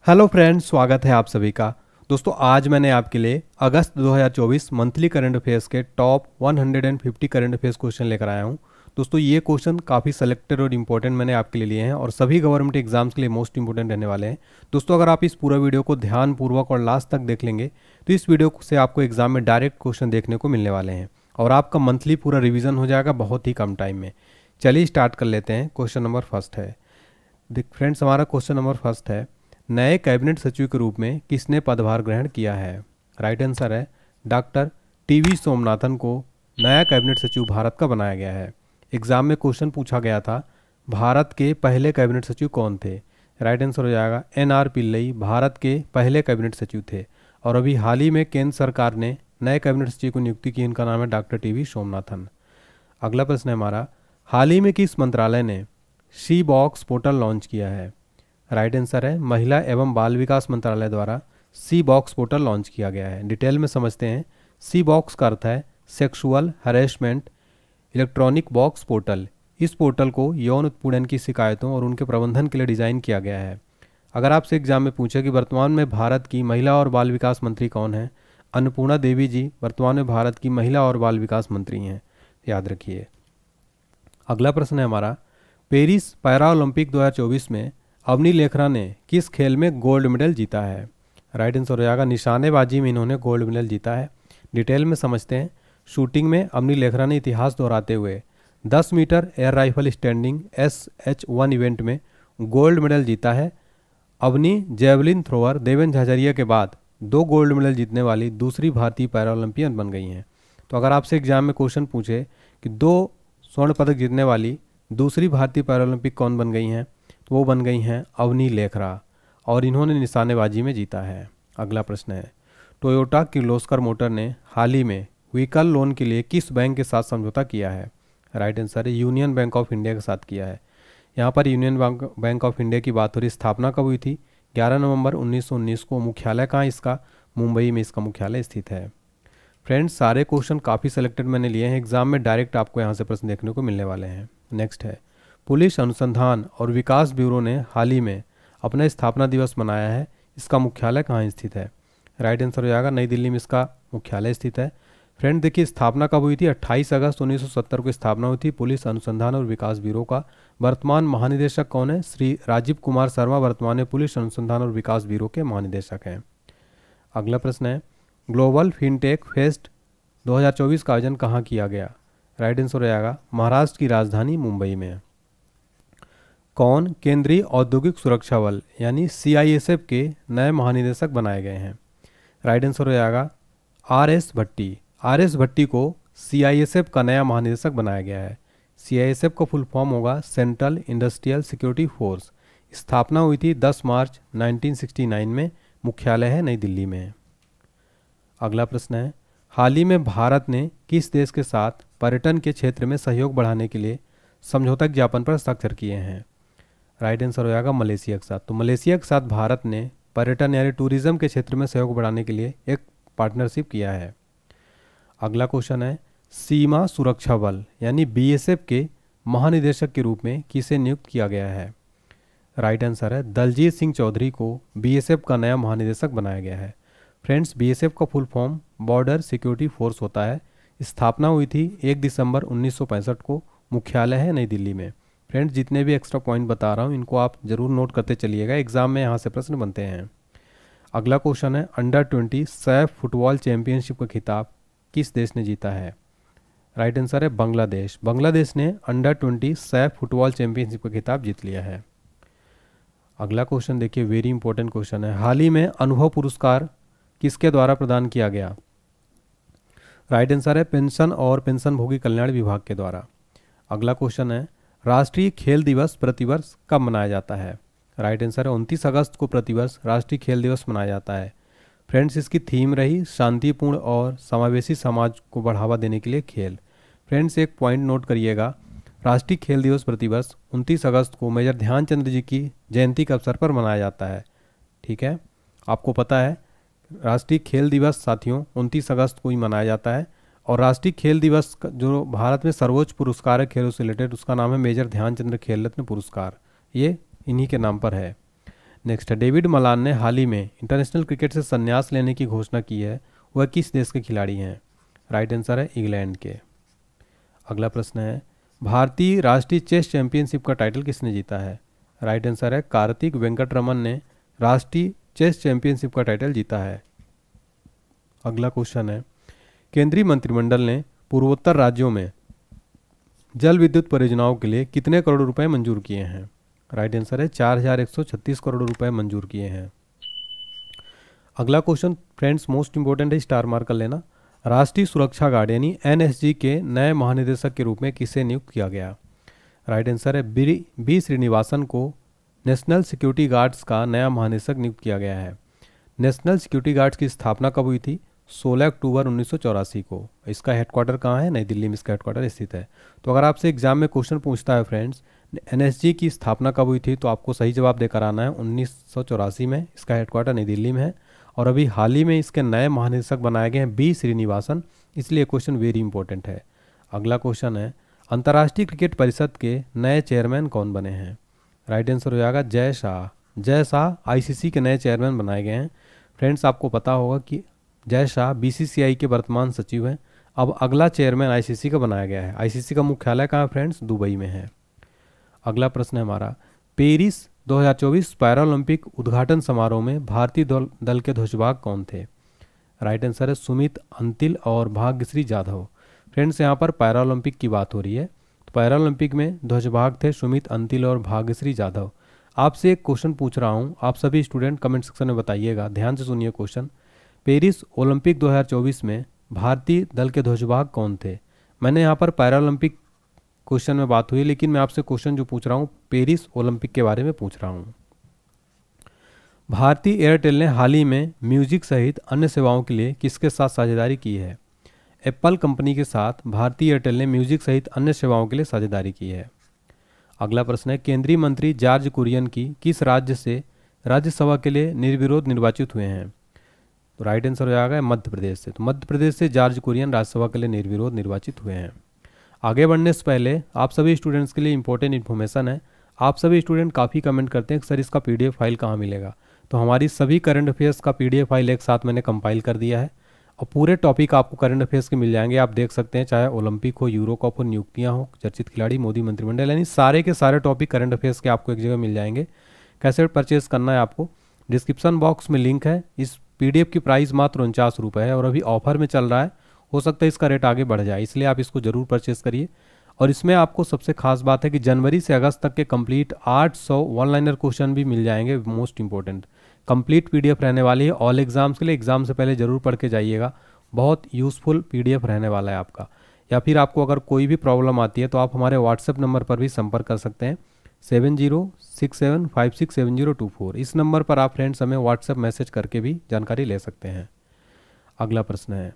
Hello friends, स्वागत है आप सभी का। दोस्तों, आज मैंने आपके लिए अगस्त 2024 मंथली करंट अफेयर्स के टॉप 150 करंट अफेयर्स क्वेश्चन लेकर आया हूं। दोस्तों, ये क्वेश्चन काफ़ी सेलेक्टेड और इम्पोर्टेंट मैंने आपके लिए लिए हैं और सभी गवर्नमेंट एग्जाम्स के लिए मोस्ट इंपोर्टेंट रहने वाले हैं। दोस्तों, अगर आप इस पूरा वीडियो को ध्यानपूर्वक और लास्ट तक देख लेंगे तो इस वीडियो से आपको एग्जाम में डायरेक्ट क्वेश्चन देखने को मिलने वाले हैं और आपका मंथली पूरा रिविजन हो जाएगा बहुत ही कम टाइम में। चलिए स्टार्ट कर लेते हैं। क्वेश्चन नंबर फर्स्ट है, फ्रेंड्स, हमारा क्वेश्चन नंबर फर्स्ट है, नए कैबिनेट सचिव के रूप में किसने पदभार ग्रहण किया है? राइट आंसर है डॉक्टर टीवी सोमनाथन को नया कैबिनेट सचिव भारत का बनाया गया है। एग्जाम में क्वेश्चन पूछा गया था, भारत के पहले कैबिनेट सचिव कौन थे? राइट आंसर हो जाएगा NR पिल्लई भारत के पहले कैबिनेट सचिव थे और अभी हाल ही में केंद्र सरकार ने नए कैबिनेट सचिव को नियुक्ति की। इनका नाम है डॉक्टर टीवी सोमनाथन। अगला प्रश्न है हमारा, हाल ही में किस मंत्रालय ने सी बॉक्स पोर्टल लॉन्च किया है? राइट आंसर है महिला एवं बाल विकास मंत्रालय द्वारा सी बॉक्स पोर्टल लॉन्च किया गया है। डिटेल में समझते हैं। सी बॉक्स का अर्थ है sexual harassment electronic box portal. इस पोर्टल को यौन उत्पीड़न की शिकायतों और उनके प्रबंधन के लिए डिज़ाइन किया गया है। अगर आपसे एग्जाम में पूछे कि वर्तमान में भारत की महिला और बाल विकास मंत्री कौन है? अन्नपूर्णा देवी जी वर्तमान में भारत की महिला और बाल विकास मंत्री हैं, याद रखिए। अगला प्रश्न है हमारा, पेरिस पैरा ओलंपिक 2024 में अवनी लेखरा ने किस खेल में गोल्ड मेडल जीता है? राइट आंसर हो जाएगा निशानेबाजी में इन्होंने गोल्ड मेडल जीता है। डिटेल में समझते हैं। शूटिंग में अवनी लेखरा ने इतिहास दोहराते हुए 10 metre air rifle standing SH1 event में गोल्ड मेडल जीता है। अवनी जेवलिन थ्रोअर देवेंद्र झाझरिया के बाद 2 गोल्ड मेडल जीतने वाली दूसरी भारतीय पैरा ओलंपियन बन गई हैं। तो अगर आपसे एग्जाम में क्वेश्चन पूछे कि 2 स्वर्ण पदक जीतने वाली दूसरी भारतीय पैरा ओलंपिक कौन बन गई हैं, तो वो बन गई हैं अवनी लेखरा और इन्होंने निशानेबाजी में जीता है। अगला प्रश्न है, टोयोटा किर्लोस्कर मोटर ने हाल ही में व्हीकल लोन के लिए किस बैंक के साथ समझौता किया है? राइट आंसर है यूनियन बैंक ऑफ इंडिया के साथ किया है। यहाँ पर यूनियन बैंक ऑफ इंडिया की बात हो रही। स्थापना कब हुई थी? 11 नवंबर 1919 को। मुख्यालय कहाँ इसका? मुंबई में इसका मुख्यालय स्थित है। फ्रेंड्स, सारे क्वेश्चन काफ़ी सेलेक्टेड मैंने लिए हैं। एग्जाम में डायरेक्ट आपको यहाँ से प्रश्न देखने को मिलने वाले हैं। नेक्स्ट है, पुलिस अनुसंधान और विकास ब्यूरो ने हाल ही में अपना स्थापना दिवस मनाया है। इसका मुख्यालय कहाँ स्थित है? राइट आंसर हो जाएगा नई दिल्ली में इसका मुख्यालय स्थित है। फ्रेंड देखिए, स्थापना कब हुई थी? 28 अगस्त 1970 को स्थापना हुई थी पुलिस अनुसंधान और विकास ब्यूरो का। वर्तमान महानिदेशक कौन है? श्री राजीव कुमार शर्मा वर्तमान में पुलिस अनुसंधान और विकास ब्यूरो के महानिदेशक हैं। अगला प्रश्न है, ग्लोबल फिनटेक फेस्ट 2024 का आयोजन कहाँ किया गया? राइट आंसर हो जाएगा महाराष्ट्र की राजधानी मुंबई में। कौन केंद्रीय औद्योगिक सुरक्षा बल यानी CISF के नए महानिदेशक बनाए गए हैं? राइट आंसर हो जाएगा RS भट्टी। RS भट्टी को CISF का नया महानिदेशक बनाया गया है। CISF का फुल फॉर्म होगा सेंट्रल इंडस्ट्रियल सिक्योरिटी फोर्स। स्थापना हुई थी 10 मार्च 1969 में। मुख्यालय है नई दिल्ली में। अगला प्रश्न है, हाल ही में भारत ने किस देश के साथ पर्यटन के क्षेत्र में सहयोग बढ़ाने के लिए समझौता ज्ञापन पर हस्ताक्षर किए हैं? राइट आंसर हो जाएगा मलेशिया के साथ। तो मलेशिया के साथ भारत ने पर्यटन यानी टूरिज्म के क्षेत्र में सहयोग बढ़ाने के लिए एक पार्टनरशिप किया है। अगला क्वेश्चन है, सीमा सुरक्षा बल यानी BSF के महानिदेशक के रूप में किसे नियुक्त किया गया है? राइट आंसर है दलजीत सिंह चौधरी को BSF का नया महानिदेशक बनाया गया है। फ्रेंड्स, BSF का full form border security force होता है। स्थापना हुई थी 1 दिसंबर 1965 को। मुख्यालय है नई दिल्ली में। फ्रेंड्स, जितने भी एक्स्ट्रा पॉइंट बता रहा हूँ इनको आप जरूर नोट करते चलिएगा, एग्जाम में यहाँ से प्रश्न बनते हैं। अगला क्वेश्चन है, अंडर-20 सैफ फुटबॉल चैंपियनशिप का खिताब किस देश ने जीता है? राइट आंसर है बांग्लादेश। बांग्लादेश ने अंडर-20 सैफ फुटबॉल चैंपियनशिप का खिताब जीत लिया है। अगला क्वेश्चन देखिए, वेरी इंपॉर्टेंट क्वेश्चन है, हाल ही में अनुभव पुरस्कार किसके द्वारा प्रदान किया गया? राइट आंसर है पेंशन और पेंशनभोगी कल्याण विभाग के द्वारा। अगला क्वेश्चन है, राष्ट्रीय खेल दिवस प्रतिवर्ष कब मनाया जाता है? राइट आंसर है 29 अगस्त को प्रतिवर्ष राष्ट्रीय खेल दिवस मनाया जाता है। फ्रेंड्स, इसकी थीम रही शांतिपूर्ण और समावेशी समाज को बढ़ावा देने के लिए खेल। फ्रेंड्स, एक पॉइंट नोट करिएगा, राष्ट्रीय खेल दिवस प्रतिवर्ष 29 अगस्त को मेजर ध्यानचंद जी की जयंती के अवसर पर मनाया जाता है। ठीक है, आपको पता है राष्ट्रीय खेल दिवस साथियों 29 अगस्त को ही मनाया जाता है और राष्ट्रीय खेल दिवस जो भारत में सर्वोच्च पुरस्कार है खेलों से रिलेटेड, उसका नाम है मेजर ध्यानचंद खेल रत्न पुरस्कार। ये इन्हीं के नाम पर है। नेक्स्ट है, डेविड मलान ने हाल ही में इंटरनेशनल क्रिकेट से संन्यास लेने की घोषणा की है, वह किस देश के खिलाड़ी हैं? राइट आंसर है इंग्लैंड के। अगला प्रश्न है, भारतीय राष्ट्रीय चेस चैंपियनशिप का टाइटल किसने जीता है? राइट आंसर है कार्तिक वेंकटरमन ने राष्ट्रीय चेस चैंपियनशिप का टाइटल जीता है। अगला क्वेश्चन है, केंद्रीय मंत्रिमंडल ने पूर्वोत्तर राज्यों में जल विद्युत परियोजनाओं के लिए कितने करोड़ रुपए मंजूर किए हैं? राइट आंसर है 4136 करोड़ रुपए मंजूर किए हैं। अगला क्वेश्चन फ्रेंड्स मोस्ट इंपोर्टेंट है, स्टार मार्क कर लेना। राष्ट्रीय सुरक्षा गार्ड यानी एनएसजी के नए महानिदेशक के रूप में किसे नियुक्त किया गया? राइट आंसर है बी श्रीनिवासन को नेशनल सिक्योरिटी गार्ड्स का नया महानिदेशक नियुक्त किया गया है। नेशनल सिक्योरिटी गार्ड्स की स्थापना कब हुई थी? 16 अक्टूबर 1984 को। इसका हेडक्वार्टर कहाँ है? नई दिल्ली में इसका हेडक्वार्टर स्थित है। तो अगर आपसे एग्जाम में क्वेश्चन पूछता है फ्रेंड्स एनएसजी की स्थापना कब हुई थी, तो आपको सही जवाब देकर आना है 1984 में। इसका हेडक्वार्टर नई दिल्ली में है और अभी हाल ही में इसके नए महानिदेशक बनाए गए हैं बी श्रीनिवासन, इसलिए क्वेश्चन वेरी इंपॉर्टेंट है। अगला क्वेश्चन है, अंतर्राष्ट्रीय क्रिकेट परिषद के नए चेयरमैन कौन बने हैं? राइट आंसर हो जाएगा जय शाह। जय शाह आईसीसी के नए चेयरमैन बनाए गए हैं। फ्रेंड्स आपको पता होगा कि जय शाह बीसीसीआई के वर्तमान सचिव हैं। अब अगला चेयरमैन आईसीसी का बनाया गया है। आईसीसी का मुख्यालय कहाँ है फ्रेंड्स? दुबई में है। अगला प्रश्न है हमारा, पेरिस 2024 पैरालंपिक उद्घाटन समारोह में भारतीय दल के ध्वजवाहक कौन थे? राइट आंसर है सुमित अंतिल और भाग्यश्री जाधव। फ्रेंड्स यहाँ पर पैरालंपिक की बात हो रही है, तो पैरालंपिक में ध्वजवाहक थे सुमित अंतिल और भाग्यश्री जाधव। आपसे एक क्वेश्चन पूछ रहा हूँ, आप सभी स्टूडेंट कमेंट सेक्शन में बताइएगा, ध्यान से सुनिए क्वेश्चन। पेरिस ओलंपिक 2024 में भारतीय दल के ध्वजवाहक कौन थे? मैंने यहाँ पर पैरालंपिक क्वेश्चन में बात हुई, लेकिन मैं आपसे क्वेश्चन जो पूछ रहा हूँ पेरिस ओलंपिक के बारे में पूछ रहा हूँ। भारतीय एयरटेल ने हाल ही में म्यूजिक सहित अन्य सेवाओं के लिए किसके साथ साझेदारी की है? एप्पल कंपनी के साथ भारतीय एयरटेल ने म्यूजिक सहित अन्य सेवाओं के लिए साझेदारी की है। अगला प्रश्न है, केंद्रीय मंत्री जॉर्ज कुरियन की किस राज्य से राज्यसभा के लिए निर्विरोध निर्वाचित हुए हैं? तो राइट आंसर हो जाएगा मध्य प्रदेश से। तो मध्य प्रदेश से जॉर्ज कुरियन राज्यसभा के लिए निर्विरोध निर्वाचित हुए हैं। आगे बढ़ने से पहले आप सभी स्टूडेंट्स के लिए इंपॉर्टेंट इन्फॉर्मेशन है। आप सभी स्टूडेंट काफ़ी कमेंट करते हैं कि सर इसका पीडीएफ फाइल कहाँ मिलेगा, तो हमारी सभी करंट अफेयर्स का पीडीएफ फाइल एक साथ मैंने कंपाइल कर दिया है और पूरे टॉपिक आपको करंट अफेयर्स के मिल जाएंगे। आप देख सकते हैं, चाहे ओलंपिक हो, यूरो कप हो, नियुक्तियाँ हो, चर्चित खिलाड़ी, मोदी मंत्रिमंडल, यानी सारे के सारे टॉपिक करंट अफेयर्स के आपको एक जगह मिल जाएंगे। कैसे परचेज करना है आपको, डिस्क्रिप्शन बॉक्स में लिंक है। इस पीडीएफ की प्राइस मात्र 49 रुपये है और अभी ऑफर में चल रहा है, हो सकता है इसका रेट आगे बढ़ जाए, इसलिए आप इसको जरूर परचेस करिए। और इसमें आपको सबसे खास बात है कि जनवरी से अगस्त तक के कंप्लीट 800 वन लाइनर क्वेश्चन भी मिल जाएंगे। मोस्ट इंपॉर्टेंट कंप्लीट पीडीएफ रहने वाली है ऑल एग्जाम्स के लिए। एग्जाम से पहले जरूर पढ़ के जाइएगा, बहुत यूज़फुल पीडीएफ रहने वाला है आपका। या फिर आपको अगर कोई भी प्रॉब्लम आती है तो आप हमारे व्हाट्सएप नंबर पर भी संपर्क कर सकते हैं 7067567024। इस नंबर पर आप फ्रेंड्स हमें व्हाट्सएप मैसेज करके भी जानकारी ले सकते हैं। अगला प्रश्न है,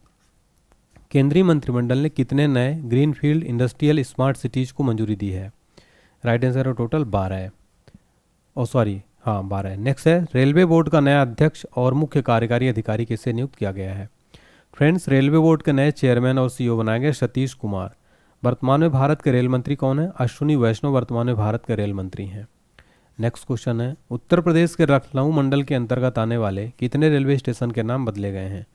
केंद्रीय मंत्रिमंडल ने कितने नए ग्रीनफील्ड इंडस्ट्रियल स्मार्ट सिटीज़ को मंजूरी दी है? राइट आंसर है टोटल 12 है। 12 है। नेक्स्ट है, रेलवे बोर्ड का नया अध्यक्ष और मुख्य कार्यकारी अधिकारी किसे नियुक्त किया गया है? फ्रेंड्स रेलवे बोर्ड के नए चेयरमैन और सीईओ बनाए गए सतीश कुमार। वर्तमान में भारत के रेल मंत्री कौन है? अश्विनी वैष्णव वर्तमान में भारत के रेल मंत्री हैं। नेक्स्ट क्वेश्चन है, उत्तर प्रदेश के लखनऊ मंडल के अंतर्गत आने वाले कितने रेलवे स्टेशन के नाम बदले गए हैं?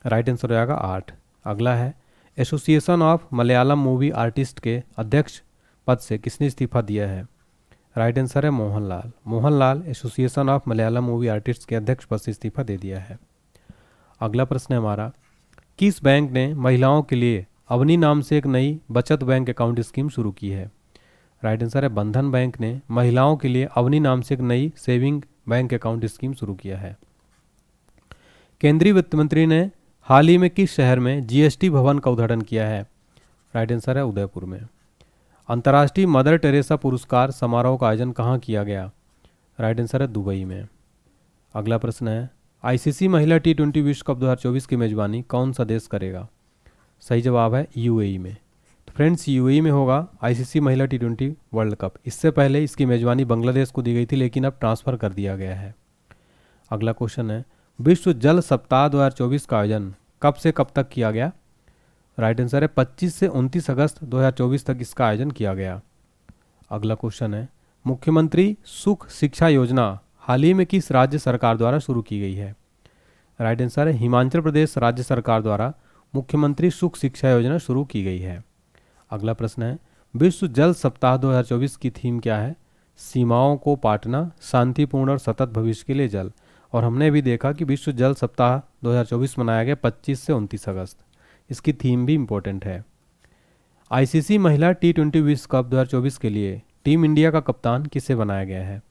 राइट आंसर हो जाएगा 8। अगला है, association of Malayalam movie artist के अध्यक्ष पद से किसने इस्तीफा दिया है? राइट आंसर है Mohanlal. Mohanlal association of Malayalam movie artist के अध्यक्ष पद से इस्तीफा दे दिया है। अगला प्रश्न है हमारा, किस बैंक ने महिलाओं के लिए अवनी नाम से एक नई बचत बैंक अकाउंट स्कीम शुरू की है? राइट आंसर है बंधन बैंक ने महिलाओं के लिए अवनी नाम से एक नई सेविंग बैंक अकाउंट स्कीम शुरू किया है। केंद्रीय वित्त मंत्री ने हाल ही में किस शहर में जीएसटी भवन का उद्घाटन किया है? राइट आंसर है उदयपुर में। अंतर्राष्ट्रीय मदर टेरेसा पुरस्कार समारोह का आयोजन कहाँ किया गया? राइट आंसर है दुबई में। अगला प्रश्न है, आईसीसी महिला T20 विश्व कप 2024 की मेजबानी कौन सा देश करेगा? सही जवाब है यूएई में। तो फ्रेंड्स यूएई में होगा आईसीसी महिला T20 वर्ल्ड कप। इससे पहले इसकी मेजबानी बांग्लादेश को दी गई थी, लेकिन अब ट्रांसफ़र कर दिया गया है। अगला क्वेश्चन है, विश्व जल सप्ताह 2024 का आयोजन कब से कब तक किया गया? राइट आंसर है 25 से 29 अगस्त 2024 तक इसका आयोजन किया गया। अगला क्वेश्चन है, मुख्यमंत्री सुख शिक्षा योजना हाल ही में किस राज्य सरकार द्वारा शुरू की गई है? राइट आंसर है हिमाचल प्रदेश राज्य सरकार द्वारा मुख्यमंत्री सुख शिक्षा योजना शुरू की गई है। अगला प्रश्न है, विश्व जल सप्ताह 2024 की थीम क्या है? सीमाओं को पाटना, शांतिपूर्ण और सतत भविष्य के लिए जल। और हमने भी देखा कि विश्व जल सप्ताह 2024 मनाया गया 25 से 29 अगस्त। इसकी थीम भी इम्पोर्टेंट है। आईसीसी महिला T20 विश्व कप 2024 के लिए टीम इंडिया का कप्तान किसे बनाया गया है?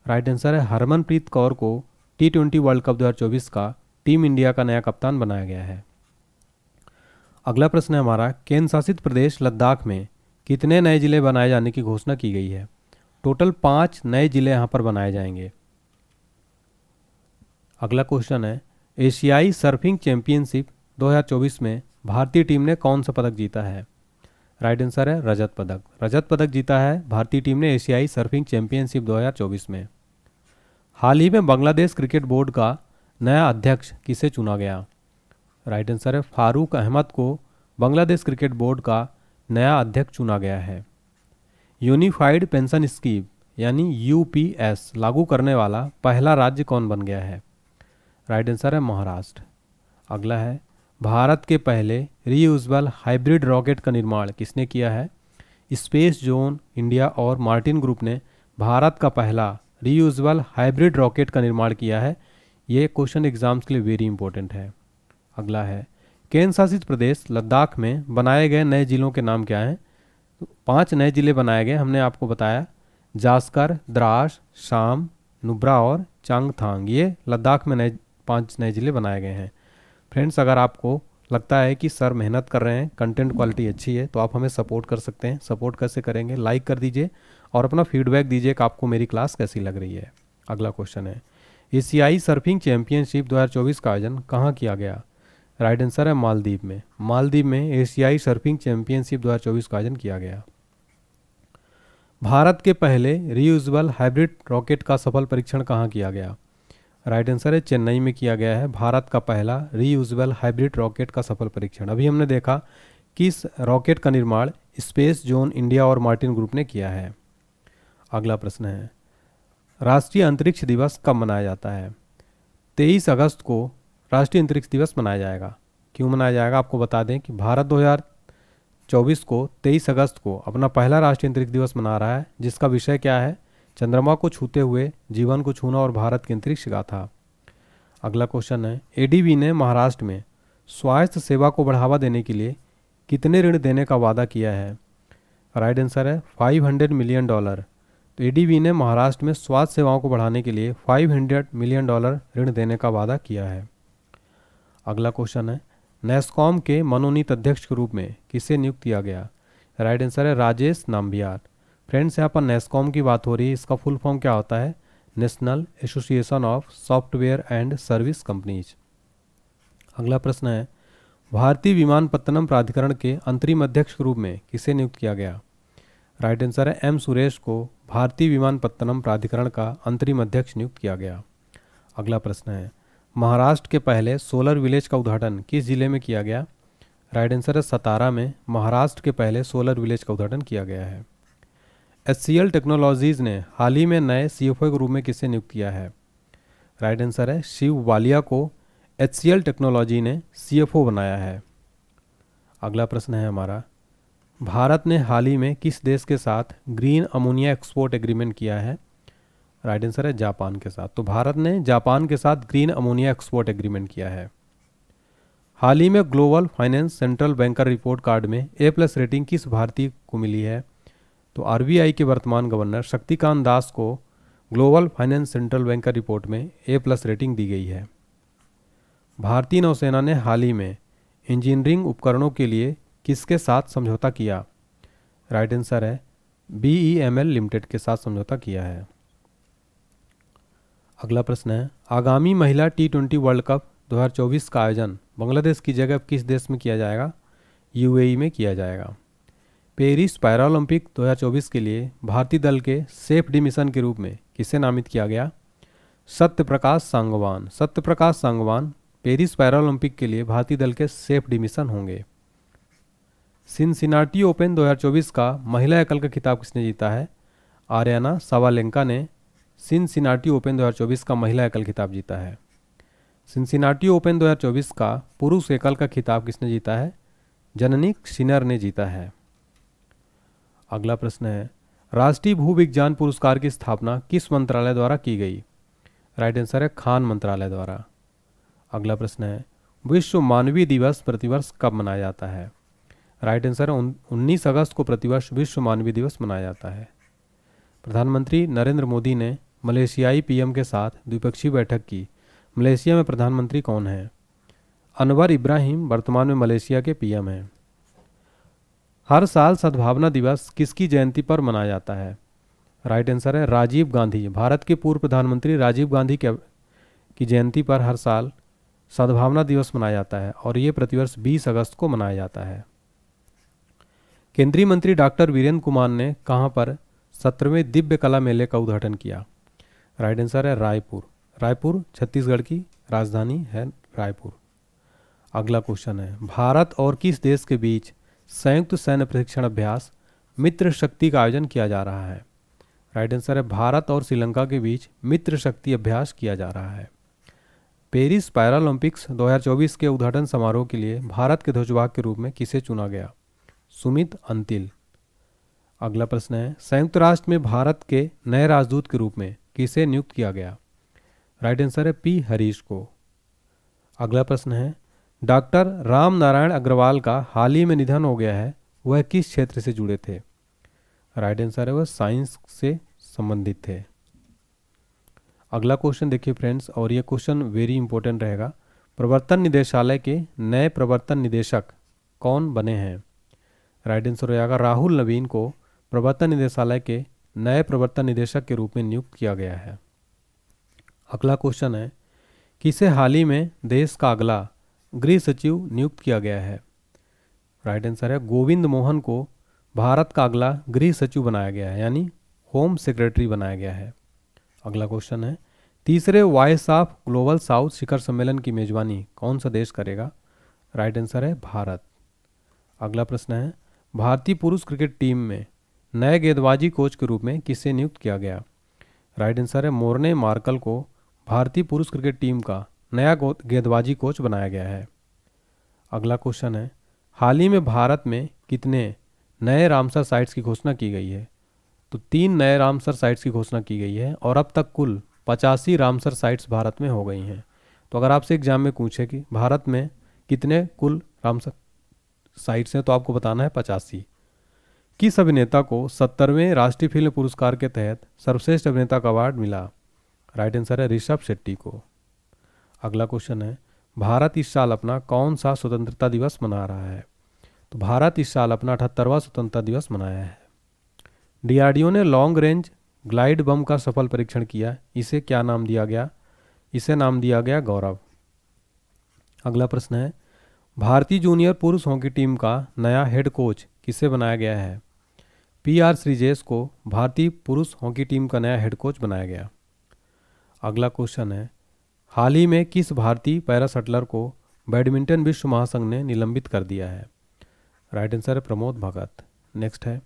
राइट आंसर है हरमनप्रीत कौर को T20 वर्ल्ड कप 2024 का टीम इंडिया का नया कप्तान बनाया गया है। अगला प्रश्न है हमारा, केंद्र शासित प्रदेश लद्दाख में कितने नए जिले बनाए जाने की घोषणा की गई है? टोटल 5 नए जिले यहाँ पर बनाए जाएंगे। अगला क्वेश्चन है, एशियाई सर्फिंग चैंपियनशिप 2024 में भारतीय टीम ने कौन सा पदक जीता है? राइट आंसर है रजत पदक। रजत पदक जीता है भारतीय टीम ने एशियाई सर्फिंग चैंपियनशिप 2024 में। हाल ही में बांग्लादेश क्रिकेट बोर्ड का नया अध्यक्ष किसे चुना गया? राइट आंसर है फारूक अहमद को बांग्लादेश क्रिकेट बोर्ड का नया अध्यक्ष चुना गया है। यूनिफाइड पेंशन स्कीम यानी यूपीएस लागू करने वाला पहला राज्य कौन बन गया है? राइट आंसर है महाराष्ट्र। अगला है, भारत के पहले रीयूजेबल हाइब्रिड रॉकेट का निर्माण किसने किया है? स्पेस जोन इंडिया और मार्टिन ग्रुप ने भारत का पहला रीयूजेबल हाइब्रिड रॉकेट का निर्माण किया है। ये क्वेश्चन एग्जाम्स के लिए वेरी इंपॉर्टेंट है। अगला है, केंद्र शासित प्रदेश लद्दाख में बनाए गए नए जिलों के नाम क्या हैं? 5 नए जिले बनाए गए, हमने आपको बताया, जास्कर, द्रास, शाम, नुब्रा और चांगथांग। ये लद्दाख में 5 नए जिले बनाए गए हैं। फ्रेंड्स, अगर आपको लगता है कि सर मेहनत कर रहे हैं, कंटेंट क्वालिटी अच्छी है, तो आप हमें सपोर्ट कर सकते हैं। सपोर्ट कैसे करेंगे? लाइक कर दीजिए और अपना फीडबैक दीजिए कि आपको मेरी क्लास कैसी लग रही है। अगला क्वेश्चन है, एशियाई सर्फिंग चैंपियनशिप 2024 का आयोजन कहाँ किया गया? राइट आंसर है मालदीव में। मालदीव में एशियाई सर्फिंग चैंपियनशिप 2024 का आयोजन किया गया। भारत के पहले रीयूजेबल हाइब्रिड रॉकेट का सफल परीक्षण कहाँ किया गया? राइट आंसर है चेन्नई में किया गया है भारत का पहला रीयूजेबल हाइब्रिड रॉकेट का सफल परीक्षण। अभी हमने देखा कि इस रॉकेट का निर्माण स्पेस जोन इंडिया और मार्टिन ग्रुप ने किया है। अगला प्रश्न है, राष्ट्रीय अंतरिक्ष दिवस कब मनाया जाता है? 23 अगस्त को राष्ट्रीय अंतरिक्ष दिवस मनाया जाएगा। क्यों मनाया जाएगा आपको बता दें कि भारत 2024 को 23 अगस्त को अपना पहला राष्ट्रीय अंतरिक्ष दिवस मना रहा है, जिसका विषय क्या है? चंद्रमा को छूते हुए जीवन को छूना और भारत की अंतरिक्ष गाथा। अगला क्वेश्चन है, एडीबी ने महाराष्ट्र में स्वास्थ्य सेवा को बढ़ावा देने के लिए कितने ऋण देने का वादा किया है? राइट आंसर है $500 मिलियन। तो एडीबी ने महाराष्ट्र में स्वास्थ्य सेवाओं को बढ़ाने के लिए $500 मिलियन ऋण देने का वादा किया है। अगला क्वेश्चन है, नेस्कॉम के मनोनीत अध्यक्ष के रूप में किसे नियुक्त किया गया? राइट आंसर है राजेश नाम्बियार। फ्रेंड्स, यहाँ पर नेस्कॉम की बात हो रही है, इसका फुल फॉर्म क्या होता है? National association of software and service companies. अगला प्रश्न है, भारतीय विमानपत्तनम प्राधिकरण के अंतरिम अध्यक्ष के रूप में किसे नियुक्त किया गया? राइट आंसर है एम सुरेश को भारतीय विमानपत्तनम प्राधिकरण का अंतरिम अध्यक्ष नियुक्त किया गया। अगला प्रश्न है, महाराष्ट्र के पहले सोलर विलेज का उद्घाटन किस जिले में किया गया? राइट आंसर है सतारा में महाराष्ट्र के पहले सोलर विलेज का उद्घाटन किया गया है। HCL टेक्नोलॉजीज़ ने हाल ही में नए CFO के रूप में किसे नियुक्त किया है? राइट आंसर है शिव वालिया को HCL टेक्नोलॉजी ने CFO बनाया है। अगला प्रश्न है हमारा, भारत ने हाल ही में किस देश के साथ ग्रीन अमोनिया एक्सपोर्ट एग्रीमेंट किया है? राइट आंसर है जापान के साथ। तो भारत ने जापान के साथ ग्रीन अमोनिया एक्सपोर्ट एग्रीमेंट किया है। हाल ही में global finance central banker report card में A+ रेटिंग किस भारतीय को मिली है? तो RBI के वर्तमान गवर्नर शक्तिकांत दास को global finance central banker report में A+ रेटिंग दी गई है। भारतीय नौसेना ने हाल ही में इंजीनियरिंग उपकरणों के लिए किसके साथ समझौता किया? राइट आंसर है BEML लिमिटेड के साथ समझौता किया है। अगला प्रश्न है, आगामी महिला T20 वर्ल्ड कप 2024 का आयोजन बांग्लादेश की जगह किस देश में किया जाएगा? UAE में किया जाएगा। पेरिस पैरालंपिक 2024 के लिए भारतीय दल के सेफडी मिशन के रूप में किसे नामित किया गया? सत्यप्रकाश सांगवान। सत्यप्रकाश सांगवान पेरिस पैरालंपिक के लिए भारतीय दल के सेफडी मिशन होंगे। सिनसिनाटी ओपन 2024 का महिला एकल का खिताब किसने जीता है? आर्याना साबालेंका ने सिनसिनाटी ओपन 2024 का महिला एकल खिताब जीता है? सिनसिनाटी ओपन 2024 का पुरुष एकल का खिताब किसने जीता है? जननिक सिनर ने जीता है। अगला प्रश्न है, राष्ट्रीय भूविज्ञान पुरस्कार की स्थापना किस मंत्रालय द्वारा की गई? राइट आंसर है खान मंत्रालय द्वारा। अगला प्रश्न है, विश्व मानवीय दिवस प्रतिवर्ष कब मनाया जाता है? राइट आंसर है 19 अगस्त को प्रतिवर्ष विश्व मानवीय दिवस मनाया जाता है। प्रधानमंत्री नरेंद्र मोदी ने मलेशियाई पीएम के साथ द्विपक्षीय बैठक की। मलेशिया में प्रधानमंत्री कौन है? अनवर इब्राहिम वर्तमान में मलेशिया के पीएम हैं। हर साल सद्भावना दिवस किसकी जयंती पर मनाया जाता है? राइट आंसर है राजीव गांधी। भारत के पूर्व प्रधानमंत्री राजीव गांधी की जयंती पर हर साल सद्भावना दिवस मनाया जाता है और ये प्रतिवर्ष 20 अगस्त को मनाया जाता है। केंद्रीय मंत्री डॉक्टर वीरेंद्र कुमार ने कहां पर 17वें दिव्य कला मेले का उद्घाटन किया? राइट आंसर है रायपुर। रायपुर छत्तीसगढ़ की राजधानी है रायपुर। अगला क्वेश्चन है, भारत और किस देश के बीच संयुक्त सैन्य प्रशिक्षण अभ्यास मित्र शक्ति का आयोजन किया जा रहा है? राइट आंसर है भारत और श्रीलंका के बीच मित्र शक्ति अभ्यास किया जा रहा है। पेरिस पैरालंपिक्स 2024 के उद्घाटन समारोह के लिए भारत के ध्वजवाहक के रूप में किसे चुना गया? सुमित अंतिल। अगला प्रश्न है, संयुक्त राष्ट्र में भारत के नए राजदूत के रूप में किसे नियुक्त किया गया? राइट आंसर है पी हरीश को। अगला प्रश्न है, डॉक्टर राम नारायण अग्रवाल का हाल ही में निधन हो गया है, वह किस क्षेत्र से जुड़े थे? राइट आंसर है वह साइंस से संबंधित थे। अगला क्वेश्चन देखिए फ्रेंड्स, और यह क्वेश्चन वेरी इंपॉर्टेंट रहेगा। प्रवर्तन निदेशालय के नए प्रवर्तन निदेशक कौन बने हैं? राइट आंसर हो जाएगा राहुल नवीन को प्रवर्तन निदेशालय के नए प्रवर्तन निदेशक के रूप में नियुक्त किया गया है। अगला क्वेश्चन है, किसे हाल ही में देश का अगला गृह सचिव नियुक्त किया गया है? राइट आंसर है गोविंद मोहन को भारत का अगला गृह सचिव बनाया गया है, यानी होम सेक्रेटरी बनाया गया है। अगला क्वेश्चन है, तीसरे वॉइस ऑफ ग्लोबल साउथ शिखर सम्मेलन की मेजबानी कौन सा देश करेगा? राइट आंसर है भारत। अगला प्रश्न है, भारतीय पुरुष क्रिकेट टीम में नए गेंदबाजी कोच के रूप में किसे नियुक्त किया गया? राइट आंसर है मोर्ने मार्कल को भारतीय पुरुष क्रिकेट टीम का नया गेंदबाजी कोच बनाया गया है। अगला क्वेश्चन है, हाल ही में भारत में कितने नए रामसर साइट्स की घोषणा की गई है? तो 3 नए रामसर साइट्स की घोषणा की गई है और अब तक कुल 85 रामसर साइट्स भारत में हो गई हैं। तो अगर आपसे एग्जाम में पूछे कि भारत में कितने कुल रामसर साइट्स हैं, तो आपको बताना है 85। किस अभिनेता को 70वें राष्ट्रीय फिल्म पुरस्कार के तहत सर्वश्रेष्ठ अभिनेता का अवार्ड मिला? राइट आंसर है ऋषभ शेट्टी को। अगला क्वेश्चन है, भारत इस साल अपना कौन सा स्वतंत्रता दिवस मना रहा है? तो भारत इस साल अपना 78वां स्वतंत्रता दिवस मनाया है। डीआरडीओ ने लॉन्ग रेंज ग्लाइड बम का सफल परीक्षण किया, इसे क्या नाम दिया गया? इसे नाम दिया गया गौरव। अगला प्रश्न है, भारतीय जूनियर पुरुष हॉकी टीम का नया हेड कोच किसे बनाया गया है? पीआर श्रीजेश को भारतीय पुरुष हॉकी टीम का नया हेड कोच बनाया गया। अगला क्वेश्चन है, हाल ही में किस भारतीय पैरा शटलर को बैडमिंटन विश्व महासंघ ने निलंबित कर दिया है? राइट आंसर है प्रमोद भगत। नेक्स्ट है,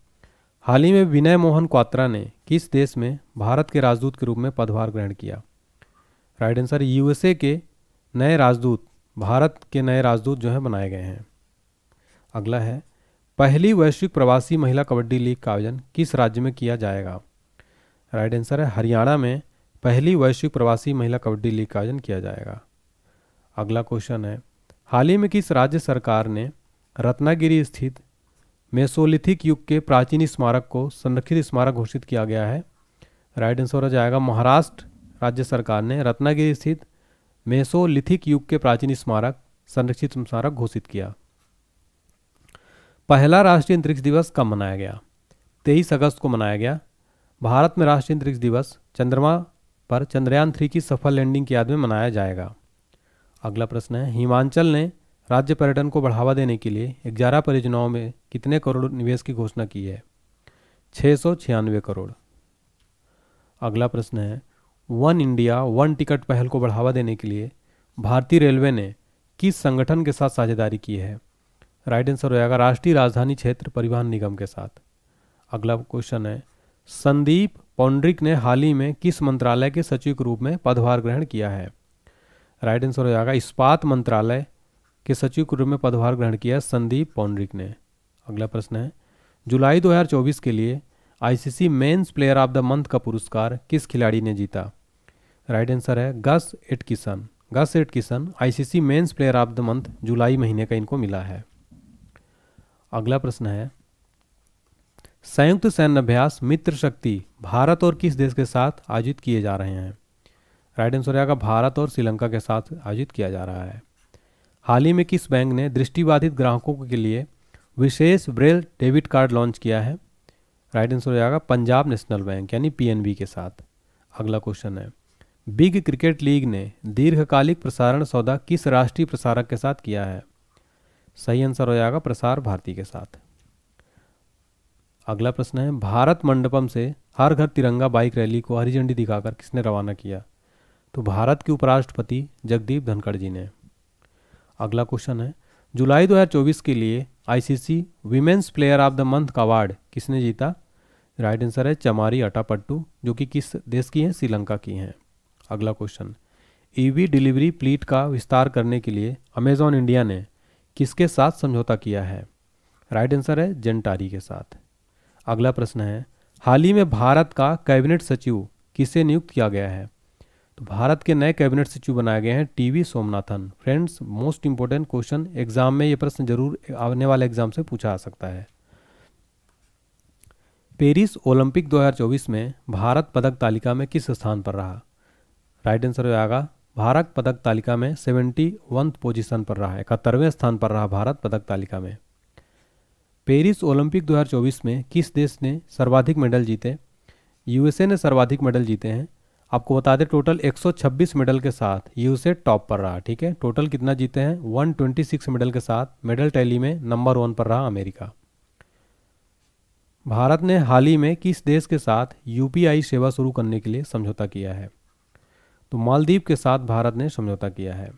हाल ही में विनय मोहन क्वात्रा ने किस देश में भारत के राजदूत के रूप में पदभार ग्रहण किया? राइट आंसर यूएसए के नए राजदूत, भारत के नए राजदूत जो हैं बनाए गए हैं। अगला है, पहली वैश्विक प्रवासी महिला कबड्डी लीग का आयोजन किस राज्य में किया जाएगा? राइट आंसर है हरियाणा में पहली वैश्विक प्रवासी महिला कबड्डी लीग का आयोजन किया जाएगा। अगला क्वेश्चन है, हाल ही में किस राज्य सरकार ने रत्नागिरी स्थित मेसोलिथिक युग के प्राचीन स्मारक को संरक्षित स्मारक घोषित किया गया है? राइट आंसर हो जाएगा महाराष्ट्र राज्य सरकार ने रत्नागिरी स्थित मेसोलिथिक युग के प्राचीन स्मारक संरक्षित स्मारक घोषित किया। पहला राष्ट्रीय अंतरिक्ष दिवस कब मनाया गया? 23 अगस्त को मनाया गया। भारत में राष्ट्रीय अंतरिक्ष दिवस चंद्रमा पर चंद्रयान 3 की सफल लैंडिंग की याद में मनाया जाएगा। अगला प्रश्न है, हिमाचल ने राज्य पर्यटन को बढ़ावा देने के लिए 11 परियोजनाओं में कितने करोड़ निवेश की घोषणा की है? 696 करोड़। अगला प्रश्न है, वन इंडिया वन टिकट पहल को बढ़ावा देने के लिए भारतीय रेलवे ने किस संगठन के साथ साझेदारी की है? राइट आंसर हो जाएगा राष्ट्रीय राजधानी क्षेत्र परिवहन निगम के साथ। अगला क्वेश्चन है, संदीप पौंड्रिक ने हाल ही में किस मंत्रालय के सचिव के रूप में पदभार ग्रहण किया है? राइट आंसर हो जाएगा इस्पात मंत्रालय के सचिव के रूप में पदभार ग्रहण किया संदीप पौंड्रिक ने। अगला प्रश्न है, जुलाई 2024 के लिए ICC men's player of the month का पुरस्कार किस खिलाड़ी ने जीता? राइट आंसर है Gus Atkinson. Gus Atkinson ICC men's player of the month जुलाई महीने का इनको मिला है। अगला प्रश्न है, संयुक्त सैन्य अभ्यास मित्र शक्ति भारत और किस देश के साथ आयोजित किए जा रहे हैं? राइट आंसर रहेगा भारत और श्रीलंका के साथ आयोजित किया जा रहा है। हाल ही में किस बैंक ने दृष्टिबाधित ग्राहकों के लिए विशेष ब्रेल डेबिट कार्ड लॉन्च किया है? राइट आंसर हो जाएगा पंजाब नेशनल बैंक यानी पीएनबी के साथ। अगला क्वेश्चन है, बिग क्रिकेट लीग ने दीर्घकालिक प्रसारण सौदा किस राष्ट्रीय प्रसारक के साथ किया है? सही आंसर हो जाएगा प्रसार भारती के साथ। अगला प्रश्न है, भारत मंडपम से हर घर तिरंगा बाइक रैली को हरी झंडी दिखाकर किसने रवाना किया? तो भारत के उपराष्ट्रपति जगदीप धनखड़ जी ने। अगला क्वेश्चन है, जुलाई 2024 के लिए ICC women's player of the month का अवार्ड किसने जीता? राइट आंसर है चमारी अटापट्टू, जो कि किस देश की हैं? श्रीलंका की हैं। अगला क्वेश्चन, ईवी डिलीवरी फ्लीट का विस्तार करने के लिए अमेजॉन इंडिया ने किसके साथ समझौता किया है? राइट आंसर है जेंटारी के साथ। अगला प्रश्न है, हाल ही में भारत का कैबिनेट सचिव किसे नियुक्त किया गया है? तो भारत के नए कैबिनेट सचिव बनाए गए हैं TV Somanathan. Friends, most important question, exam में ये प्रश्न जरूर आने वाले एग्जाम से पूछा आ सकता है। पेरिस ओलंपिक 2024 में भारत पदक तालिका में किस स्थान पर रहा? राइट आंसर हो जाएगा भारत पदक तालिका में 71 पोजीशन पर रहा, 71वें स्थान पर रहा भारत पदक तालिका में। पेरिस ओलंपिक 2024 में किस देश ने सर्वाधिक मेडल जीते? यूएसए ने सर्वाधिक मेडल जीते हैं। आपको बता दें टोटल 126 मेडल के साथ यूएसए टॉप पर रहा। ठीक है, टोटल कितना जीते हैं? 126 मेडल के साथ मेडल टैली में नंबर 1 पर रहा अमेरिका। भारत ने हाल ही में किस देश के साथ यूपीआई सेवा शुरू करने के लिए समझौता किया है? तो मालदीव के साथ भारत ने समझौता किया है।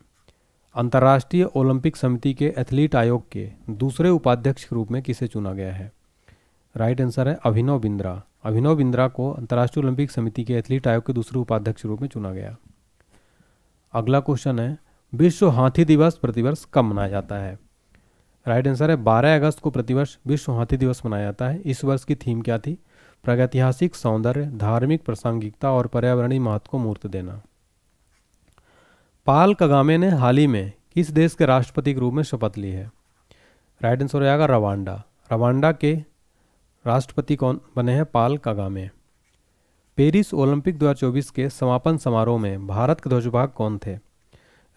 अंतर्राष्ट्रीय ओलंपिक समिति के एथलीट आयोग के दूसरे उपाध्यक्ष के रूप में किसे चुना गया है? राइट आंसर है अभिनव बिंद्रा। अभिनव बिंद्रा को अंतर्राष्ट्रीय ओलंपिक समिति के एथलीट आयोग के दूसरे उपाध्यक्ष के रूप में चुना गया। अगला क्वेश्चन है, विश्व हाथी दिवस प्रतिवर्ष कब मनाया जाता है? राइट आंसर है 12 अगस्त को प्रतिवर्ष विश्व हाथी दिवस मनाया जाता है। इस वर्ष की थीम क्या थी? प्रागैतिहासिक सौंदर्य, धार्मिक प्रासंगिकता और पर्यावरणीय महत्व को मूर्त देना। पाल कगामे ने हाल ही में किस देश के राष्ट्रपति के रूप में शपथ ली है? राइट आंसर हो जाएगा रवांडा। रवांडा के राष्ट्रपति कौन बने हैं? पाल कगामे। पेरिस ओलंपिक 2024 के समापन समारोह में भारत के ध्वजवाहक कौन थे?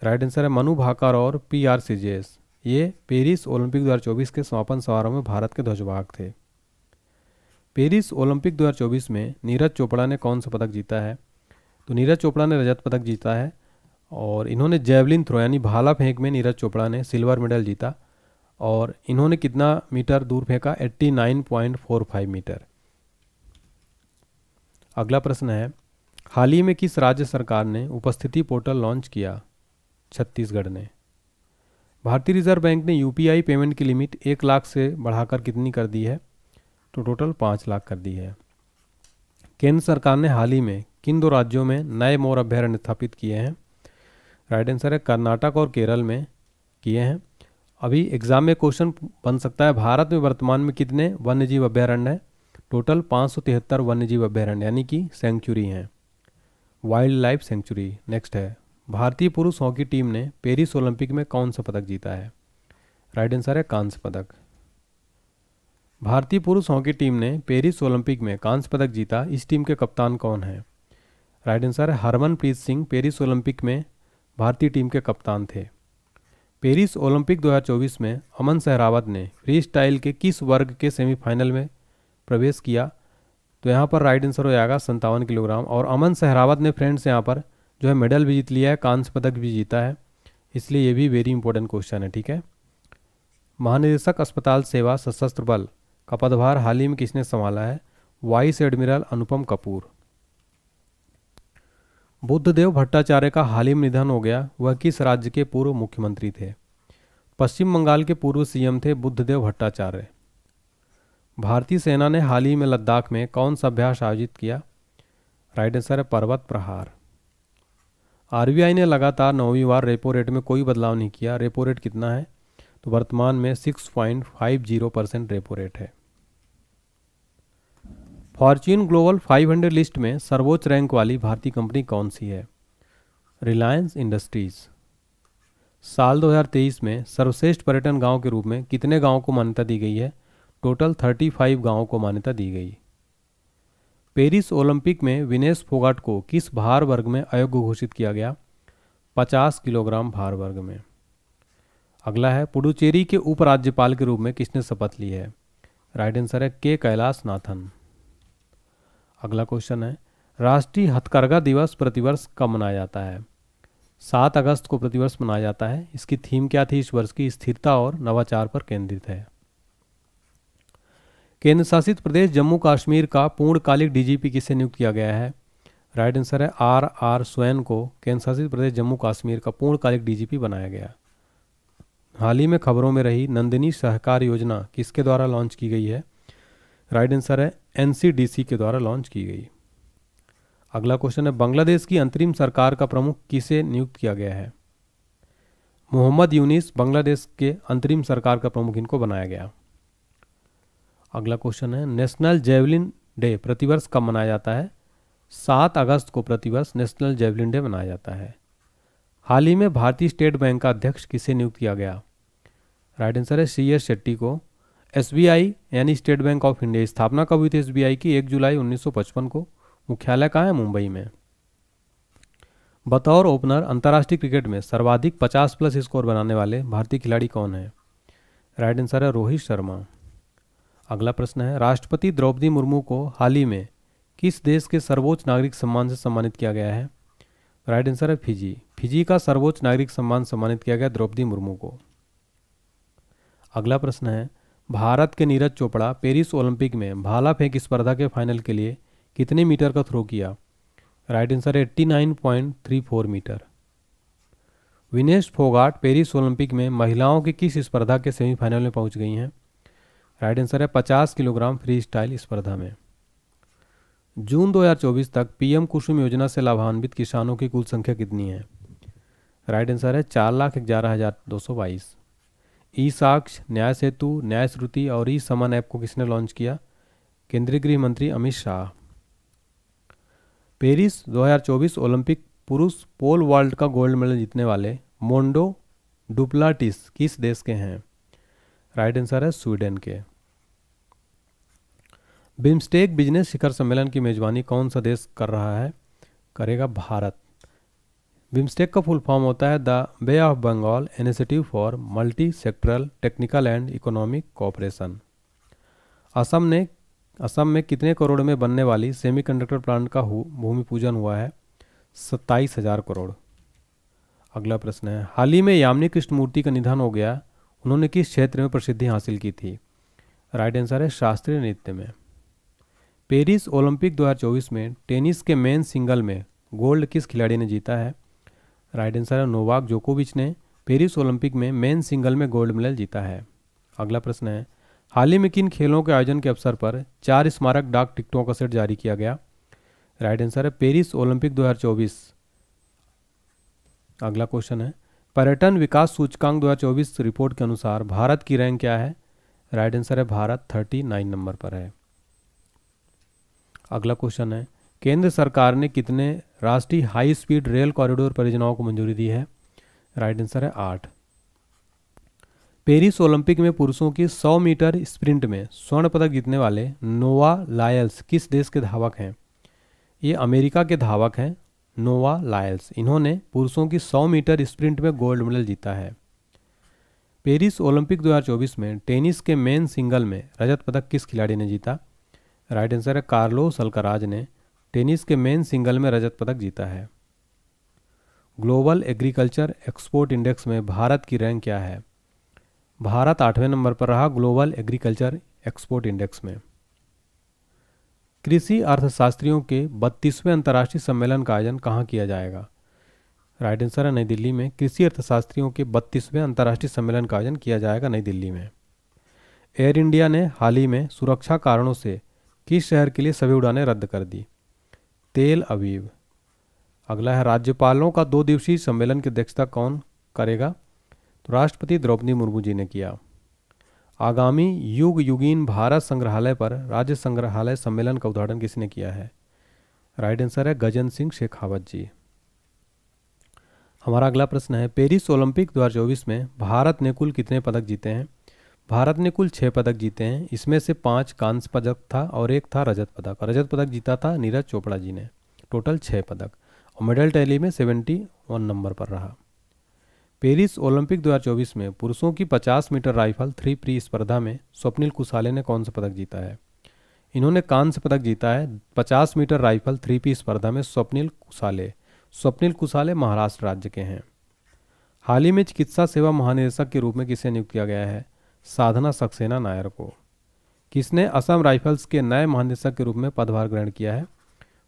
राइट आंसर है मनु भाकर और पीआर सीजेस। ये पेरिस ओलंपिक 2024 के समापन समारोह में भारत के ध्वजवाहक थे। पेरिस ओलंपिक 2024 में नीरज चोपड़ा ने कौन सा पदक जीता है? तो नीरज चोपड़ा ने रजत पदक जीता है और इन्होंने जेवलिन थ्रो यानी भाला फेंक में नीरज चोपड़ा ने सिल्वर मेडल जीता और इन्होंने कितना मीटर दूर फेंका? 89.45 मीटर। अगला प्रश्न है, हाल ही में किस राज्य सरकार ने उपस्थिति पोर्टल लॉन्च किया? छत्तीसगढ़ ने। भारतीय रिजर्व बैंक ने यूपीआई पेमेंट की लिमिट 1 लाख से बढ़ाकर कितनी कर दी है? तो टोटल 5 लाख कर दी है। केंद्र सरकार ने हाल ही में किन 2 राज्यों में नए मोर अभ्यारण्य स्थापित किए हैं? राइट आंसर है कर्नाटक और केरल में किए हैं। अभी एग्जाम में क्वेश्चन बन सकता है, भारत में वर्तमान में कितने वन्यजीव अभ्यारण्य हैं? टोटल 573 वन्यजीव अभ्यारण्य यानी कि सेंचुरी हैं, वाइल्ड लाइफ सेंचुरी। नेक्स्ट है, भारतीय पुरुष हॉकी टीम ने पेरिस ओलंपिक में कौन सा पदक जीता है? राइट आंसर है कांस्य पदक। भारतीय पुरुष हॉकी टीम ने पेरिस ओलंपिक में कांस्य पदक जीता। इस टीम के कप्तान कौन है? राइट आंसर है हरमनप्रीत सिंह। पेरिस ओलंपिक में भारतीय टीम के कप्तान थे। पेरिस ओलंपिक 2024 में अमन सहरावत ने फ्री स्टाइल के किस वर्ग के सेमीफाइनल में प्रवेश किया? तो यहाँ पर राइट आंसर हो जाएगा 57 किलोग्राम। और अमन सहरावत ने फ्रेंड्स यहाँ पर जो है मेडल भी जीत लिया है, कांस्य पदक भी जीता है, इसलिए ये भी वेरी इंपॉर्टेंट क्वेश्चन है। ठीक है, महानिदेशक अस्पताल सेवा सशस्त्र बल का पदभार हाल ही में किसने संभाला है? वाइस एडमिरल अनुपम कपूर। बुद्धदेव भट्टाचार्य का हाल ही में निधन हो गया, वह किस राज्य के पूर्व मुख्यमंत्री थे? पश्चिम बंगाल के पूर्व सीएम थे बुद्धदेव भट्टाचार्य। भारतीय सेना ने हाल ही में लद्दाख में कौन सा अभ्यास आयोजित किया? राइट आंसर है पर्वत प्रहार। आरबीआई ने लगातार 9वीं बार रेपो रेट में कोई बदलाव नहीं किया। रेपो रेट कितना है? तो वर्तमान में 6.50% रेपो रेट है। फॉर्च्यून ग्लोबल 500 लिस्ट में सर्वोच्च रैंक वाली भारतीय कंपनी कौन सी है? रिलायंस इंडस्ट्रीज। साल 2023 में सर्वश्रेष्ठ पर्यटन गांव के रूप में कितने गांवों को मान्यता दी गई है? टोटल 35 गांवों को मान्यता दी गई। पेरिस ओलंपिक में विनेश फोगाट को किस भार वर्ग में अयोग्य घोषित किया गया? 50 किलोग्राम भार वर्ग में। अगला है पुडुचेरी के उपराज्यपाल के रूप में किसने शपथ ली है? राइट आंसर है के कैलाश नाथन। अगला क्वेश्चन है राष्ट्रीय हथकरघा दिवस प्रतिवर्ष कब मनाया जाता है? 7 अगस्त को प्रतिवर्ष मनाया जाता है। इसकी थीम क्या थी इस वर्ष की? स्थिरता और नवाचार पर केंद्रित है। केंद्र शासित प्रदेश जम्मू कश्मीर का पूर्णकालिक डीजीपी किसे नियुक्त किया गया है? राइट आंसर है आर स्वैन को केंद्र शासित प्रदेश जम्मू कश्मीर का पूर्णकालिक डीजीपी बनाया गया। हाल ही में खबरों में रही नंदिनी सहकार योजना किसके द्वारा लॉन्च की गई है? राइट आंसर है एनसीडीसी के द्वारा लॉन्च की गई। अगला क्वेश्चन है बांग्लादेश की अंतरिम सरकार का प्रमुख किसे नियुक्त किया गया है? मोहम्मद यूनिस बांग्लादेश के अंतरिम सरकार का प्रमुख इनको बनाया गया। अगला क्वेश्चन है नेशनल जेवलिन डे प्रतिवर्ष कब मनाया जाता है? 7 अगस्त को प्रतिवर्ष नेशनल जेवलिन डे मनाया जाता है। हाल ही में भारतीय स्टेट बैंक का अध्यक्ष किसे नियुक्त किया गया? राइट आंसर है CS शेट्टी को। SBI यानी स्टेट बैंक ऑफ इंडिया स्थापना कब हुई थी SBI की? 1 जुलाई 1955 को। मुख्यालय कहाँ है? मुंबई में। बतौर ओपनर अंतर्राष्ट्रीय क्रिकेट में सर्वाधिक 50+ स्कोर बनाने वाले भारतीय खिलाड़ी कौन है? राइट आंसर है रोहित शर्मा। अगला प्रश्न है राष्ट्रपति द्रौपदी मुर्मू को हाल ही में किस देश के सर्वोच्च नागरिक सम्मान से सम्मानित किया गया है? राइट आंसर है फिजी। फिजी का सर्वोच्च नागरिक सम्मान सम्मानित किया गया द्रौपदी मुर्मू को। अगला प्रश्न है भारत के नीरज चोपड़ा पेरिस ओलंपिक में भाला फेंक स्पर्धा के फाइनल के लिए कितने मीटर का थ्रो किया? राइट आंसर है 89.34 metre. Vinesh Phogat Paris Olympic में महिलाओं की किस स्पर्धा के सेमीफाइनल में पहुंच गई हैं? राइट आंसर है 50 किलोग्राम फ्री स्टाइल स्पर्धा में। जून 2024 तक PM कुसुम योजना से लाभान्वित किसानों की कुल संख्या कितनी है? राइट आंसर है 4,11,222। ई साक्ष्य, न्याय सेतु, न्याय श्रुति और ई समन ऐप को किसने लॉन्च किया? केंद्रीय गृह मंत्री अमित शाह। पेरिस 2024 ओलंपिक पुरुष पोल वॉल्ट का गोल्ड मेडल जीतने वाले मोंडो डुप्लाटिस किस देश के हैं? राइट आंसर है स्वीडन के। बिम्स्टेक बिजनेस शिखर सम्मेलन की मेजबानी कौन सा देश कर रहा है? करेगा भारत। बिम्स्टेक का फुल फॉर्म होता है the Bay of Bengal initiative for multi sectoral technical and economic cooperation. Assam में कितने करोड़ में बनने वाली सेमीकंडक्टर प्लांट का भूमि पूजन हुआ है? 27,000 करोड़। अगला प्रश्न है हाल ही में यामिनी कृष्णमूर्ति का निधन हो गया, उन्होंने किस क्षेत्र में प्रसिद्धि हासिल की थी? राइट आंसर है शास्त्रीय नृत्य में। पेरिस ओलंपिक 2024 में टेनिस के मेन सिंगल में गोल्ड किस खिलाड़ी ने जीता है? राइट आंसर है नोवाक जोकोविच ने पेरिस ओलंपिक में मेन सिंगल में गोल्ड मेडल जीता है। अगला प्रश्न है हाल ही में किन खेलों के आयोजन के अवसर पर 4 स्मारक डाक टिकटों का सेट जारी किया गया? राइट आंसर है पेरिस ओलंपिक 2024। अगला क्वेश्चन है पर्यटन विकास सूचकांक 2024 रिपोर्ट के अनुसार भारत की रैंक क्या है? राइट आंसर है भारत 39 नंबर पर है। अगला क्वेश्चन है केंद्र सरकार ने कितने राष्ट्रीय हाई स्पीड रेल कॉरिडोर परियोजनाओं को मंजूरी दी है? राइट आंसर है 8। पेरिस ओलंपिक में पुरुषों की 100 मीटर स्प्रिंट में स्वर्ण पदक जीतने वाले नोवा लायल्स किस देश के धावक हैं? ये अमेरिका के धावक हैं नोवा लायल्स। इन्होंने पुरुषों की 100 मीटर स्प्रिंट में गोल्ड मेडल जीता है। पेरिस ओलंपिक 2024 में टेनिस के मेन सिंगल में रजत पदक किस खिलाड़ी ने जीता? राइट आंसर है कार्लोस अल्काराज ने टेनिस के मेन सिंगल में रजत पदक जीता है। ग्लोबल एग्रीकल्चर एक्सपोर्ट इंडेक्स में भारत की रैंक क्या है? भारत 8वें नंबर पर रहा ग्लोबल एग्रीकल्चर एक्सपोर्ट इंडेक्स में। कृषि अर्थशास्त्रियों के 32वें अंतर्राष्ट्रीय सम्मेलन का आयोजन कहाँ किया जाएगा? राइट आंसर है नई दिल्ली में। कृषि अर्थशास्त्रियों के 32वें अंतर्राष्ट्रीय सम्मेलन का आयोजन किया जाएगा नई दिल्ली में। एयर इंडिया ने हाल ही में सुरक्षा कारणों से किस शहर के लिए सभी उड़ानें रद्द कर दी? तेल अवीव। अगला है राज्यपालों का 2 दिवसीय सम्मेलन की अध्यक्षता कौन करेगा? तो राष्ट्रपति द्रौपदी मुर्मू जी ने किया। आगामी युग युगीन भारत संग्रहालय पर राज्य संग्रहालय सम्मेलन का उद्घाटन किसने किया है? राइट आंसर है गजेंद्र सिंह शेखावत जी। हमारा अगला प्रश्न है पेरिस ओलंपिक 2024 में भारत ने कुल कितने पदक जीते हैं? भारत ने कुल 6 पदक जीते हैं। इसमें से 5 कांस्य पदक था और 1 था रजत पदक। रजत पदक जीता था नीरज चोपड़ा जी ने। टोटल 6 पदक और मेडल टैली में 71 नंबर पर रहा। पेरिस ओलंपिक 2024 में पुरुषों की 50 मीटर राइफल 3 प्री स्पर्धा में स्वप्निल कुसाले ने कौन सा पदक जीता है? इन्होंने कांस्य पदक जीता है 50 मीटर राइफल 3 पी स्पर्धा में स्वप्निल कुसाले। स्वप्निल कुसाले महाराष्ट्र राज्य के हैं। हाल ही में चिकित्सा सेवा महानिदेशक के रूप में किसे नियुक्त किया गया है? साधना सक्सेना नायर को। किसने असम राइफल्स के नए महानिदेशक के रूप में पदभार ग्रहण किया है?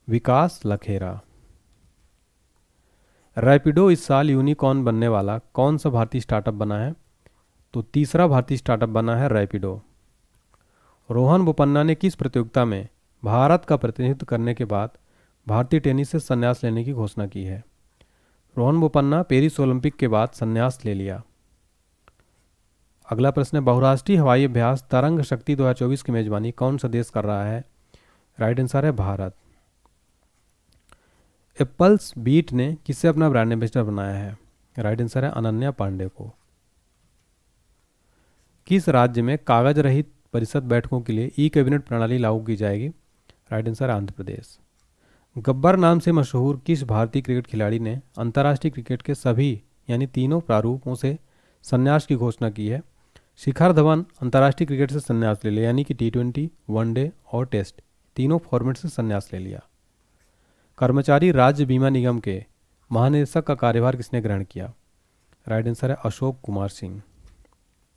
विकास लखेरा। रैपिडो इस साल यूनिकॉर्न बनने वाला कौन सा भारतीय स्टार्टअप बना है? तो तीसरा भारतीय स्टार्टअप बना है रैपिडो। रोहन बोपन्ना ने किस प्रतियोगिता में भारत का प्रतिनिधित्व करने के बाद भारतीय टेनिस से संन्यास लेने की घोषणा की है? रोहन बोपन्ना पेरिस ओलंपिक के बाद संन्यास ले लिया। अगला प्रश्न है बहुराष्ट्रीय हवाई अभ्यास तरंग शक्ति 2024 की मेजबानी कौन सा देश कर रहा है? राइट आंसर है भारत। एप्पल्स बीट ने किससे अपना ब्रांड एम्बेसडर बनाया है? राइट आंसर है अनन्या पांडे को। किस राज्य में कागज रहित परिषद बैठकों के लिए ई कैबिनेट प्रणाली लागू की जाएगी? राइट आंसर है आंध्र प्रदेश। गब्बर नाम से मशहूर किस भारतीय क्रिकेट खिलाड़ी ने अंतर्राष्ट्रीय क्रिकेट के सभी यानी तीनों प्रारूपों से संन्यास की घोषणा की है? शिखर धवन अंतर्राष्ट्रीय क्रिकेट से संन्यास ले लिया यानी कि T20, वनडे और टेस्ट तीनों फॉर्मेट से संन्यास ले लिया। कर्मचारी राज्य बीमा निगम के महानिदेशक का कार्यभार किसने ग्रहण किया? राइट आंसर है अशोक कुमार सिंह।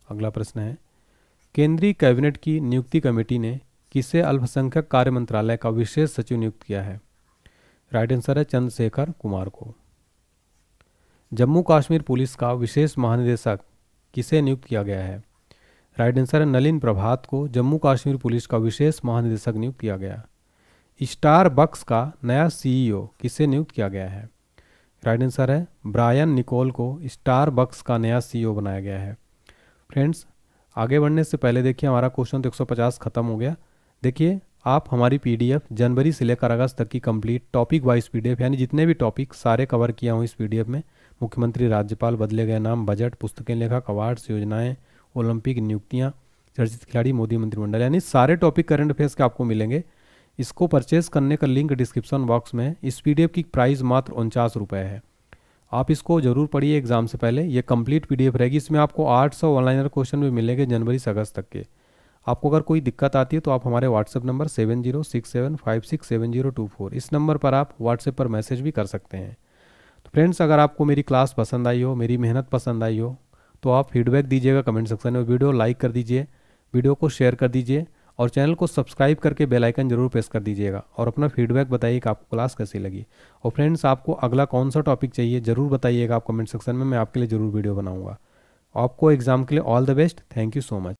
अगला प्रश्न है केंद्रीय कैबिनेट की नियुक्ति कमेटी ने किसे अल्पसंख्यक कार्य मंत्रालय का विशेष सचिव नियुक्त किया है? राइट आंसर है चंद्रशेखर कुमार को। जम्मू कश्मीर पुलिस का विशेष महानिदेशक किसे नियुक्त किया गया है? राइट आंसर है नलिन प्रभात को जम्मू कश्मीर पुलिस का विशेष महानिदेशक नियुक्त किया गया। स्टार बक्स का नया CEO किसे नियुक्त किया गया है? राइट आंसर है ब्रायन निकोल को स्टार बक्स का नया CEO बनाया गया है। फ्रेंड्स आगे बढ़ने से पहले देखिए हमारा क्वेश्चन तो 150 खत्म हो गया। देखिए आप हमारी PDF जनवरी से लेकर अगस्त तक की कंप्लीट टॉपिक वाइज PDF यानी जितने भी टॉपिक सारे कवर किया हूँ इस PDF में। मुख्यमंत्री राज्यपाल बदले गए नाम बजट पुस्तकें लेखक अवार्ड्स योजनाएं ओलंपिक नियुक्तियां चर्चित खिलाड़ी मोदी मंत्रिमंडल यानी सारे टॉपिक करंट अफेयर्स के आपको मिलेंगे। इसको परचेज करने का लिंक डिस्क्रिप्शन बॉक्स में। इस PDF की प्राइस मात्र 49 रुपये है। आप इसको जरूर पढ़िए एग्जाम से पहले। ये कंप्लीट PDF रहेगी। इसमें आपको 800 ऑनलाइनर क्वेश्चन भी मिलेंगे जनवरी से अगस्त तक के। आपको अगर कोई दिक्कत आती है तो आप हमारे व्हाट्सएप नंबर 7067567024 इस नंबर पर आप व्हाट्सएप पर मैसेज भी कर सकते हैं। तो फ्रेंड्स अगर आपको मेरी क्लास पसंद आई हो मेरी मेहनत पसंद आई हो तो आप फीडबैक दीजिएगा कमेंट सेक्शन में। वीडियो लाइक कर दीजिए, वीडियो को शेयर कर दीजिए और चैनल को सब्सक्राइब करके बेल आइकन जरूर प्रेस कर दीजिएगा और अपना फीडबैक बताइए कि आपको क्लास कैसी लगी। और फ्रेंड्स आपको अगला कौन सा टॉपिक चाहिए ज़रूर बताइएगा आप कमेंट सेक्शन में। मैं आपके लिए ज़रूर वीडियो बनाऊंगा। आपको एग्जाम के लिए all the best. Thank you so much.